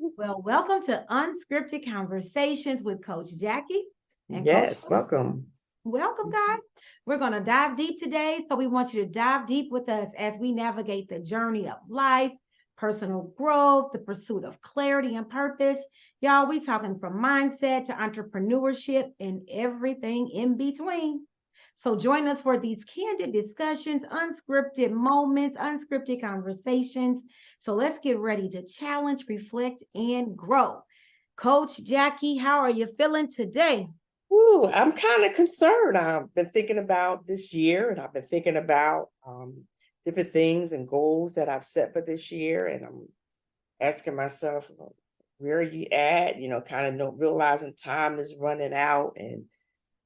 Well, welcome to Unscripted Conversations with Coach Jackie and Coach. Yes, welcome. Welcome, guys. We're going to dive deep today. So, we want you to dive deep with us as we navigate the journey of life, personal growth, the pursuit of clarity and purpose. Y'all, we talking from mindset to entrepreneurship and everything in between. So join us for these candid discussions, unscripted moments, unscripted conversations. So let's get ready to challenge, reflect, and grow. Coach Jackie, how are you feeling today? Ooh, I'm kind of concerned. I've been thinking about this year and I've been thinking about different things and goals that I've set for this year. And I'm asking myself, where are you at? Kind of realizing time is running out and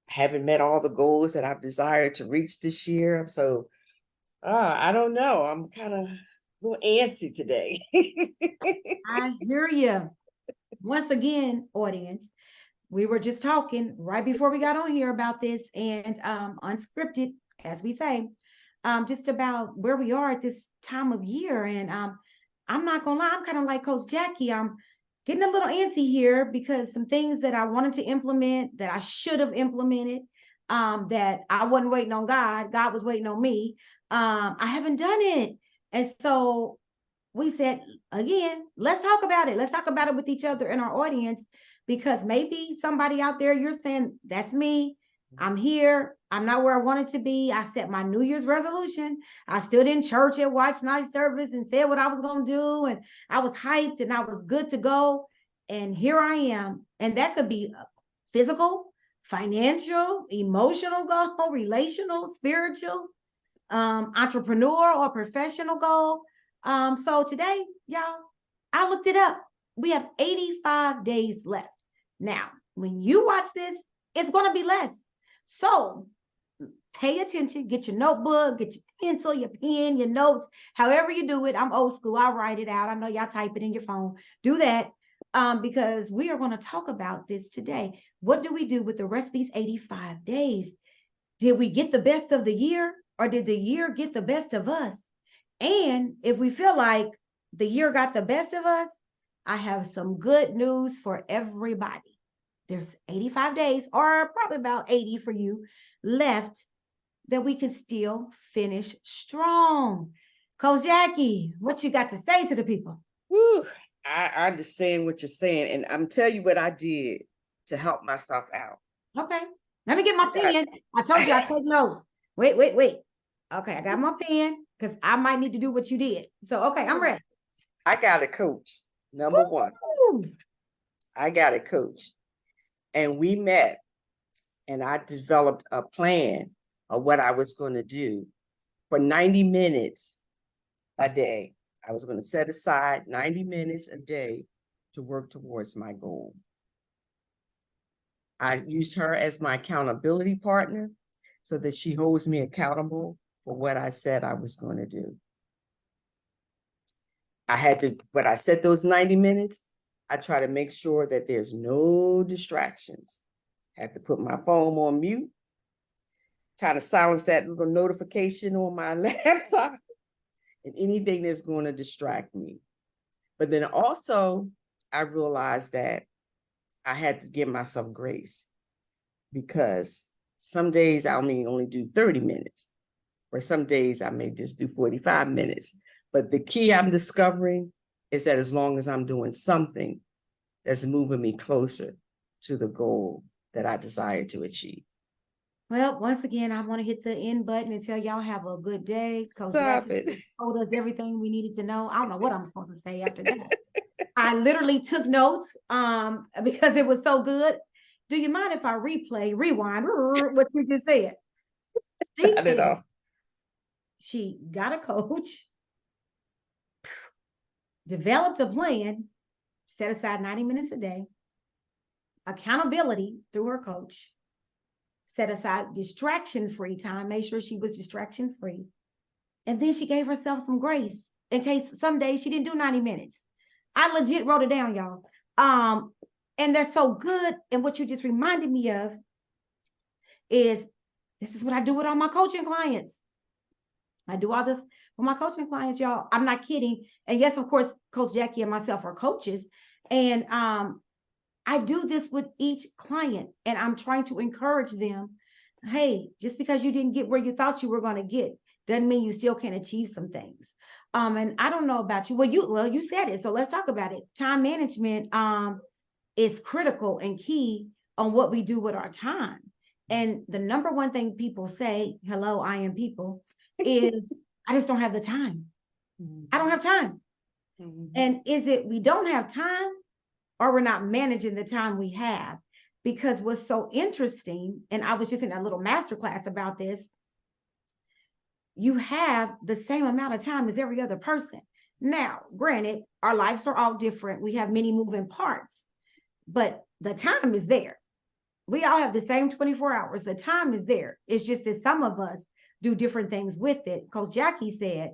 I haven't met all the goals that I've desired to reach this year. So I don't know. I'm kind of a little antsy today. I hear you. Once again, audience, we were just talking right before we got on here about this and unscripted, as we say, just about where we are at this time of year. And I'm not gonna lie, I'm kind of like Coach Jackie. I'm getting a little antsy here because some things that I wanted to implement that I should have implemented, that I wasn't waiting on God, God was waiting on me. I haven't done it. And so we said, again, let's talk about it. Let's talk about it with each other in our audience because maybe somebody out there, you're saying, that's me. I'm here. I'm not where I wanted to be. I set my New Year's resolution. I stood in church and watched night service and said what I was going to do. And I was hyped and I was good to go. And here I am. And that could be physical, financial, emotional goal, relational, spiritual, entrepreneur or professional goal. So today, y'all, I looked it up. We have 85 days left. Now, when you watch this, it's going to be less. So pay attention, get your notebook, get your pencil, your pen, your notes, however you do it. I'm old school. I'll write it out. I know y'all type it in your phone. Do that because we are going to talk about this today. What do we do with the rest of these 85 days? Did we get the best of the year or did the year get the best of us? And if we feel like the year got the best of us, I have some good news for everybody. There's 85 days, or probably about 80 for you, left that we can still finish strong. Coach Jackie, what you got to say to the people? Whew, I understand what you're saying, and I'm telling you what I did to help myself out. Okay, let me get my pen. I told you I take notes. Wait. Okay, I got my pen because I might need to do what you did. So, okay, I'm ready. I got a coach. Number one, I got a coach, and we met, and I developed a plan of what I was going to do for 90 minutes a day. I was going to set aside 90 minutes a day to work towards my goal. I use her as my accountability partner so that she holds me accountable for what I said I was going to do. When I set those 90 minutes, I try to make sure that there's no distractions. I have to put my phone on mute, kind of silence that little notification on my laptop and anything that's going to distract me. But then also, I realized that I had to give myself grace because some days I may only do 30 minutes, or some days I may just do 45 minutes. But the key I'm discovering is that as long as I'm doing something that's moving me closer to the goal that I desire to achieve. Well, once again, I want to hit the end button and tell y'all have a good day. Coach Stop Jackie it. told us everything we needed to know. I don't know what I'm supposed to say after that. I literally took notes because it was so good. Do you mind if I rewind what you just said? Not at all. She got a coach, developed a plan, set aside 90 minutes a day, accountability through her coach, set aside distraction-free time, made sure she was distraction-free. And then she gave herself some grace in case some days she didn't do 90 minutes. I legit wrote it down, y'all. And that's so good. And what you just reminded me of is this is what I do with all my coaching clients. I do all this with my coaching clients, y'all. I'm not kidding. And yes, of course, Coach Jackie and myself are coaches. And I do this with each client, and I'm trying to encourage them. Hey, just because you didn't get where you thought you were going to get doesn't mean you still can't achieve some things. And I don't know about you. Well, you said it, so let's talk about it. Time management is critical and key on what we do with our time. And the number one thing people say, hello, I am people, is I just don't have the time. I don't have time. And is it we don't have time, or we're not managing the time we have? Because what's so interesting, and I was just in a little masterclass about this, you have the same amount of time as every other person. Now, granted, our lives are all different. We have many moving parts, but the time is there. We all have the same 24 hours. The time is there. It's just that some of us do different things with it. Because Jackie said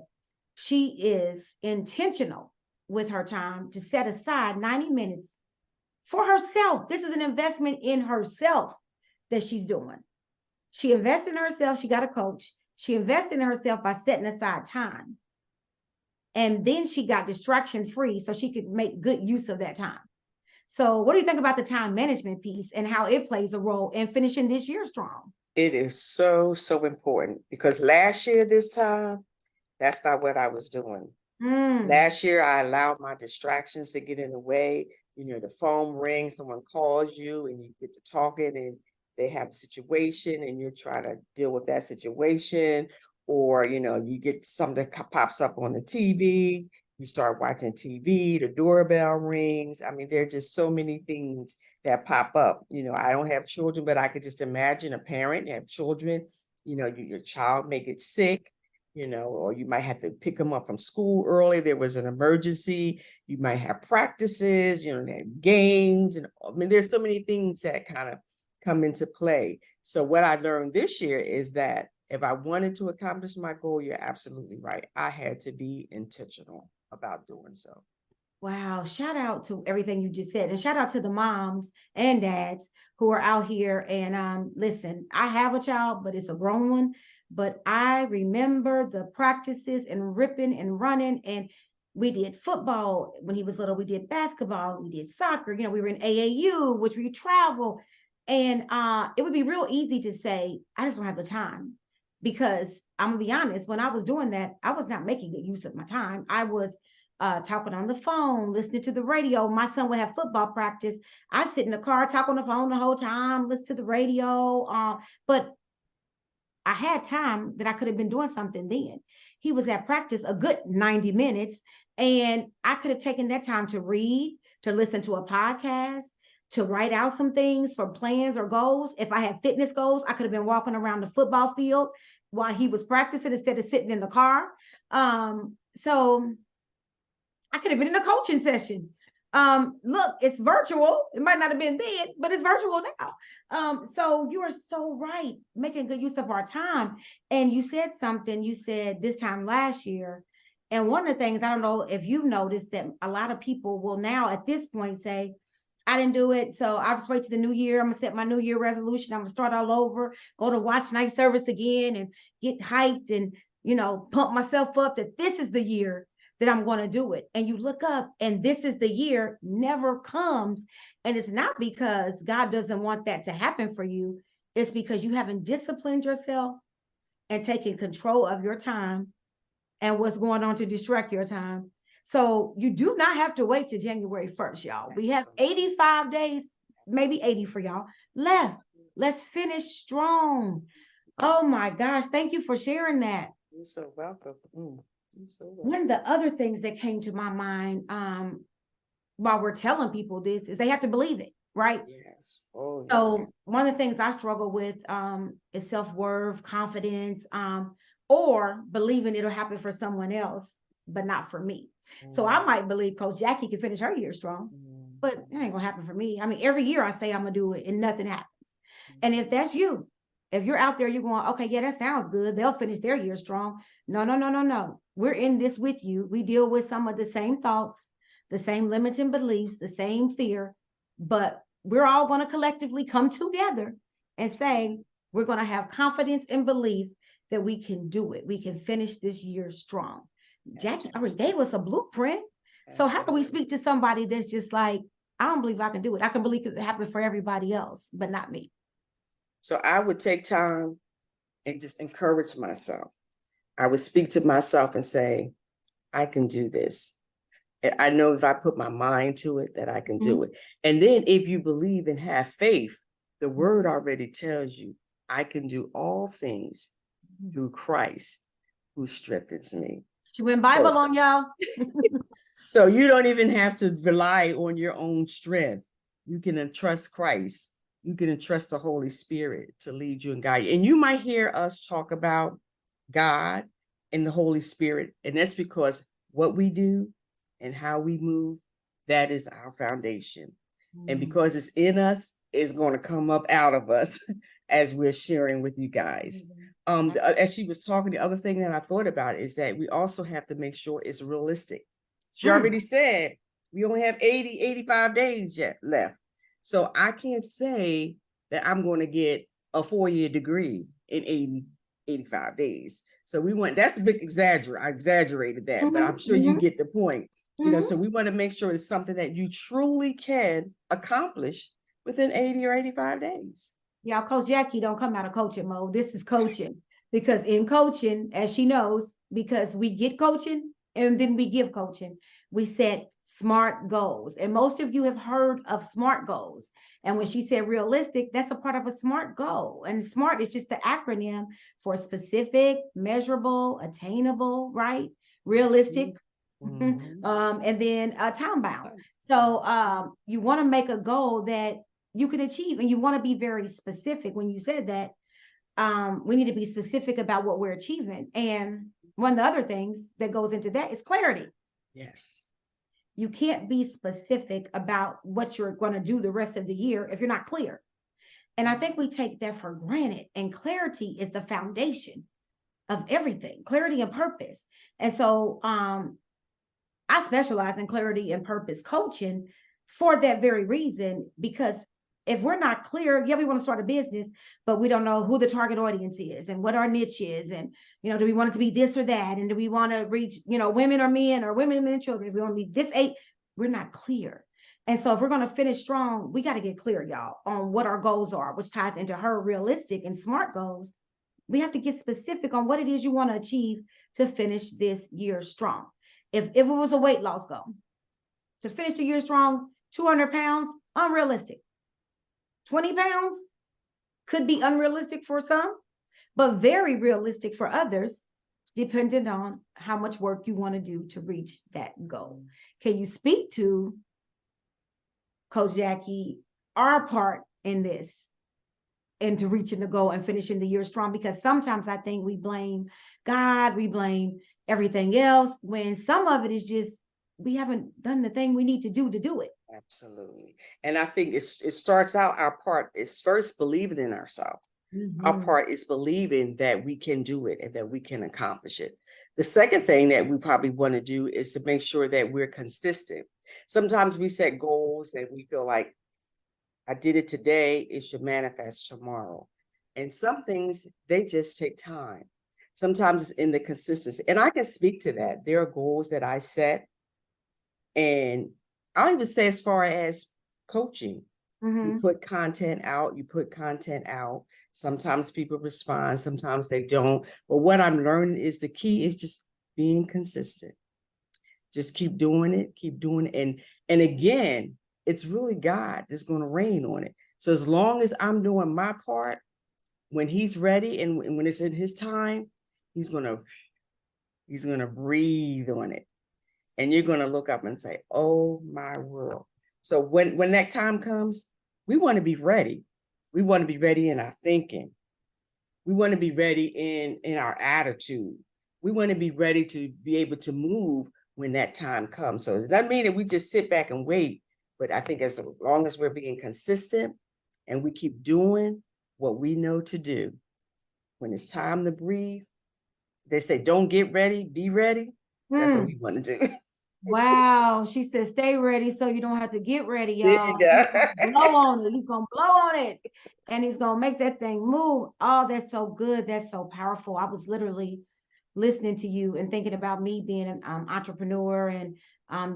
she is intentional with her time to set aside 90 minutes for herself. This is an investment in herself that she's doing. She invested in herself. She got a coach. She invested in herself by setting aside time. And then she got distraction free so she could make good use of that time. So what do you think about the time management piece and how it plays a role in finishing this year strong? It is so, so important because last year, this time, that's not what I was doing. Last year, I allowed my distractions to get in the way. You know, the phone rings, someone calls you and you get to talking and they have a situation and you're trying to deal with that situation. Or, you know, you get something that pops up on the TV, you start watching TV, the doorbell rings. I mean, there are just so many things that pop up. You know, I don't have children, but I could just imagine a parent, you have children, you know, your child may get sick, you know, or you might have to pick them up from school early. There was an emergency. You might have practices, you know, they have games. And I mean, there's so many things that kind of come into play. So what I learned this year is that if I wanted to accomplish my goal, you're absolutely right. I had to be intentional about doing so. Wow, shout out to everything you just said. And shout out to the moms and dads who are out here. And listen, I have a child, but it's a grown one. But I remember the practices and ripping and running. And we did football when he was little. We did basketball. We did soccer. You know, we were in AAU, which we travel. And it would be real easy to say, I just don't have the time. Because I'm gonna be honest, when I was doing that, I was not making good use of my time. I was talking on the phone, listening to the radio. My son would have football practice. I sit in the car, talk on the phone the whole time, listen to the radio. But I had time that I could have been doing something then. He was at practice a good 90 minutes, and I could have taken that time to read, to listen to a podcast, to write out some things for plans or goals. If I had fitness goals, I could have been walking around the football field while he was practicing instead of sitting in the car. So I could have been in a coaching session. Look, it's virtual. It might not have been then, but it's virtual now. So you are so right, making good use of our time. And you said something, you said this time last year. And one of the things, I don't know if you've noticed that a lot of people will now at this point say, I didn't do it, so I'll just wait to the new year. I'm gonna set my new year resolution. I'm gonna start all over, go to watch night service again and get hyped and, you know, pump myself up that this is the year that I'm going to do it. And you look up and this is the year never comes. And it's not because God doesn't want that to happen for you. It's because you haven't disciplined yourself and taken control of your time and what's going on to distract your time. So you do not have to wait till January 1st, y'all. We have 85 days, maybe 80 for y'all left. Let's finish strong. Oh my gosh. Thank you for sharing that. You're so welcome. One of the other things that came to my mind while we're telling people this is they have to believe it, right? Yes. Oh, yes. So one of the things I struggle with is self-worth, confidence, or believing it'll happen for someone else, but not for me. So I might believe Coach Jackie can finish her year strong, but it ain't gonna happen for me. I mean, every year I say I'm gonna do it and nothing happens. And if that's you, if you're out there, you're going, okay, yeah, that sounds good. They'll finish their year strong. No, no, no, no, no. We're in this with you. We deal with some of the same thoughts, the same limiting beliefs, the same fear, but we're all going to collectively come together and say, we're going to have confidence and belief that we can do it. We can finish this year strong. Jackie already gave us a blueprint. So how do we Absolutely. speak to somebody that's just like, I don't believe I can do it. I can believe it happen for everybody else, but not me. So I would take time and just encourage myself. I would speak to myself and say, I can do this. And I know if I put my mind to it, that I can do it. And then if you believe and have faith, the word already tells you, I can do all things through Christ who strengthens me. She went Bible So, on y'all. so you don't even have to rely on your own strength. You can entrust Christ. You can entrust the Holy Spirit to lead you and guide you. And you might hear us talk about God and the Holy Spirit. And that's because what we do and how we move, that is our foundation. And because it's in us, it's going to come up out of us as we're sharing with you guys. As she was talking, the other thing that I thought about is that we also have to make sure it's realistic. She already said we only have 80, 85 days yet left. So I can't say that I'm going to get a 4-year degree in 80, 85 days. So we want, that's a big I exaggerated that, but I'm sure you get the point. You know, so we want to make sure it's something that you truly can accomplish within 80 or 85 days. Y'all, Coach Jackie don't come out of coaching mode. This is coaching, because in coaching, as she knows, because we get coaching and then we give coaching, we set SMART goals. And most of you have heard of SMART goals. And when she said realistic, that's a part of a SMART goal. And SMART is just the acronym for specific, measurable, attainable, right? Realistic, and then time bound. So you want to make a goal that you can achieve, and you want to be very specific. When you said that, we need to be specific about what we're achieving. And one of the other things that goes into that is clarity. Yes. You can't be specific about what you're going to do the rest of the year if you're not clear. And I think we take that for granted. And clarity is the foundation of everything, clarity and purpose. And so I specialize in clarity and purpose coaching for that very reason, because if we're not clear, yeah, we want to start a business, but we don't know who the target audience is and what our niche is. And, you know, do we want it to be this or that? And do we want to reach, you know, women or men, or women, men, and children? If we want to be this age, we're not clear. And so if we're going to finish strong, we got to get clear, y'all, on what our goals are, which ties into her realistic and SMART goals. We have to get specific on what it is you want to achieve to finish this year strong. If it was a weight loss goal, to finish the year strong, 200 pounds, unrealistic. 20 pounds could be unrealistic for some, but very realistic for others, depending on how much work you want to do to reach that goal. Can you speak to, Coach Jackie, our part in this, into reaching the goal and finishing the year strong? Because sometimes I think we blame God, we blame everything else, when some of it is just, we haven't done the thing we need to do it. Absolutely. And I think it starts out, our part is first believing in ourselves. Our part is believing that we can do it and that we can accomplish it. The second thing that we probably want to do is to make sure that we're consistent. Sometimes we set goals and we feel like, I did it today, it should manifest tomorrow. And some things, they just take time. Sometimes it's in the consistency. And I can speak to that. There are goals that I set, and I'll even say as far as coaching, you put content out, Sometimes people respond, sometimes they don't. But what I'm learning is the key is just being consistent. Just keep doing it, And again, it's really God that's going to reign on it. So as long as I'm doing my part, when he's ready and when it's in his time, he's going to breathe on it. And you're going to look up and say, oh my world. So when that time comes, we want to be ready. We want to be ready in our thinking. We want to be ready in our attitude. We want to be ready to be able to move when that time comes. So it doesn't mean that we just sit back and wait, but I think as long as we're being consistent and we keep doing what we know to do, when it's time to breathe, they say, don't get ready, be ready. That's what we want to do. Wow. She said, stay ready so you don't have to get ready, y'all. There you go. Blow on it. He's going to blow on it. And he's going to make that thing move. Oh, that's so good. That's so powerful. I was literally listening to you and thinking about me being an entrepreneur and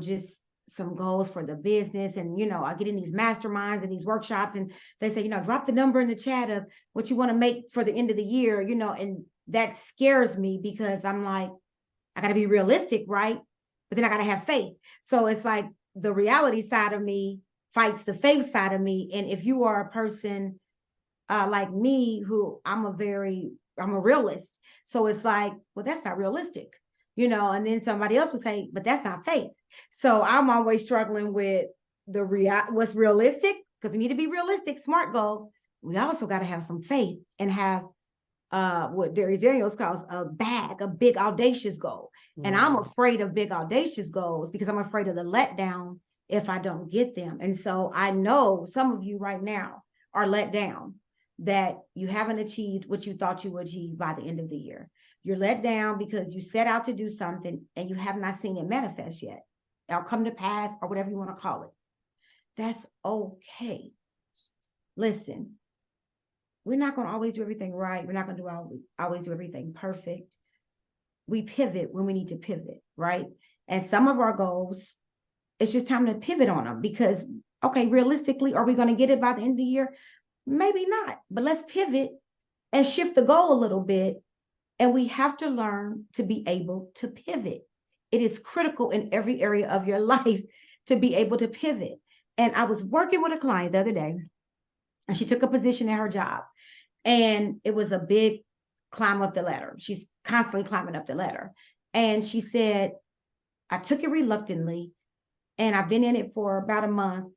just some goals for the business. And, I get in these masterminds and these workshops, and they say, drop the number in the chat of what you want to make for the end of the year, and that scares me because I'm like, I got to be realistic, right? But then I got to have faith. So it's like the reality side of me fights the faith side of me. And if you are a person like me, who I'm a realist. So it's like, well, that's not realistic, and then somebody else would say, but that's not faith. So I'm always struggling with what's realistic, because we need to be realistic, smart goal. We also got to have some faith and have what Daniels calls a big audacious goal. And I'm afraid of big audacious goals because I'm afraid of the letdown if I don't get them. And so I know some of you right now are let down, that you haven't achieved what you thought you would achieve by the end of the year. You're let down because you set out to do something and you have not seen it manifest yet, or come to pass, or whatever you want to call it. That's okay. Listen, we're not going to always do everything right. We're not going to always do everything perfect. We pivot when we need to pivot, right? And some of our goals, it's just time to pivot on them because, okay, realistically, are we going to get it by the end of the year? Maybe not, but let's pivot and shift the goal a little bit. And we have to learn to be able to pivot. It is critical in every area of your life to be able to pivot. And I was working with a client the other day, and she took a position at her job, and it was a big climb up the ladder. She's constantly climbing up the ladder. And she said, I took it reluctantly, and I've been in it for about a month,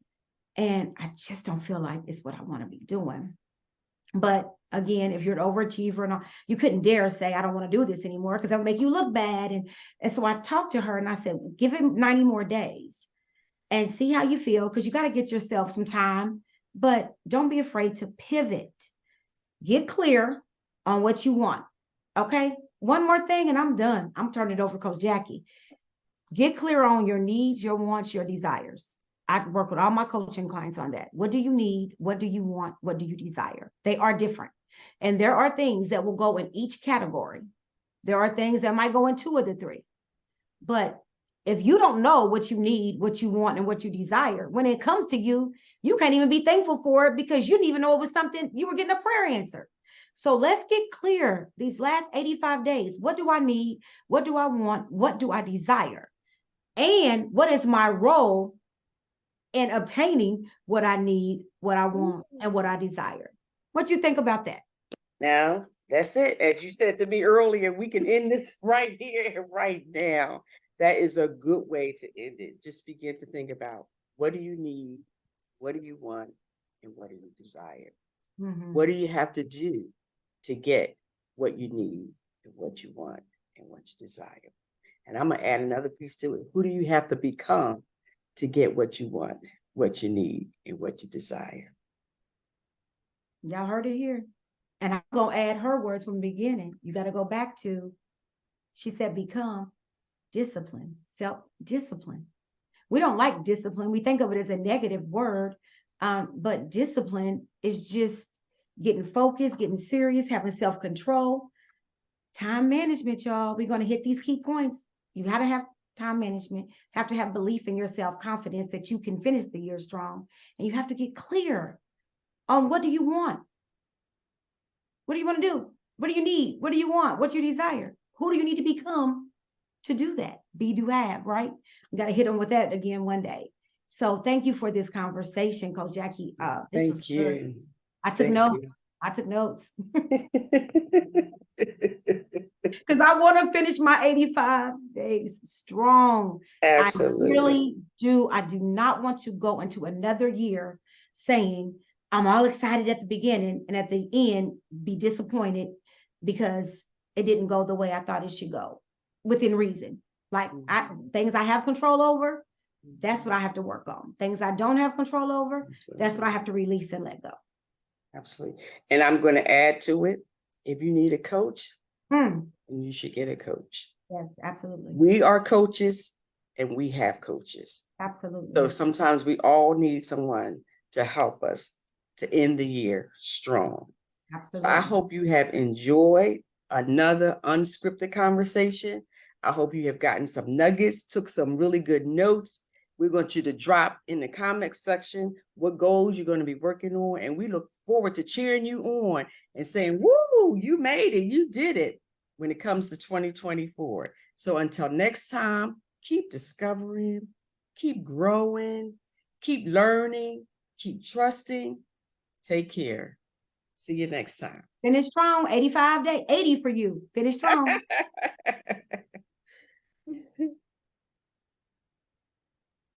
and I just don't feel like it's what I want to be doing. But again, if you're an overachiever and all, you couldn't dare say, I don't want to do this anymore, because that would make you look bad. And so I talked to her and I said, give him 90 more days and see how you feel, because you got to get yourself some time, but don't be afraid to pivot. Get clear on what you want. Okay. One more thing and I'm done. I'm turning it over to Coach Jackie. Get clear on your needs, your wants, your desires. I work with all my coaching clients on that. What do you need? What do you want? What do you desire? They are different. And there are things that will go in each category. There are things that might go in 2 of the 3. But if you don't know what you need, what you want, and what you desire, when it comes to you, you can't even be thankful for it because you didn't even know it was something you were getting a prayer answer. So let's get clear these last 85 days. What do I need? What do I want? What do I desire? And what is my role in obtaining what I need, what I want, and what I desire? What do you think about that? Now, that's it. As you said to me earlier, we can end this right here and right now. That is a good way to end it. Just begin to think about, what do you need? What do you want? And what do you desire? Mm-hmm. What do you have to do to get what you need and what you want and what you desire? And I'm going to add another piece to it. Who do you have to become to get what you want, what you need, and what you desire? Y'all heard it here. And I'm going to add her words from the beginning. You got to go back to, she said, become discipline, self-discipline. We don't like discipline. We think of it as a negative word. But discipline is just getting focused, getting serious, having self-control. Time management, y'all. We're going to hit these key points. You got to have time management, have to have belief in yourself, confidence that you can finish the year strong. And you have to get clear on, what do you want? What do you want to do? What do you need? What do you want? What do you desire? Who do you need to become to do that? Be, do, have, right? We got to hit them with that again one day. So thank you for this conversation, Coach Jackie. Thank you. Good. I took notes. I took notes. Because I want to finish my 85 days strong. Absolutely. I really do. I do not want to go into another year saying I'm all excited at the beginning and at the end be disappointed because it didn't go the way I thought it should go, within reason. Like things I have control over, that's what I have to work on. Things I don't have control over, that's what I have to release and let go. Absolutely. And I'm going to add to it, if you need a coach, you should get a coach. Yes, absolutely. We are coaches and we have coaches. Absolutely. So sometimes we all need someone to help us to end the year strong. Absolutely. So I hope you have enjoyed another unscripted conversation. I hope you have gotten some nuggets, took some really good notes. We want you to drop in the comment section what goals you're going to be working on. And we look forward to cheering you on and saying, woo, you made it, you did it when it comes to 2024. So until next time, keep discovering, keep growing, keep learning, keep trusting. Take care. See you next time. Finish strong. 85 days, 80 for you. Finish strong.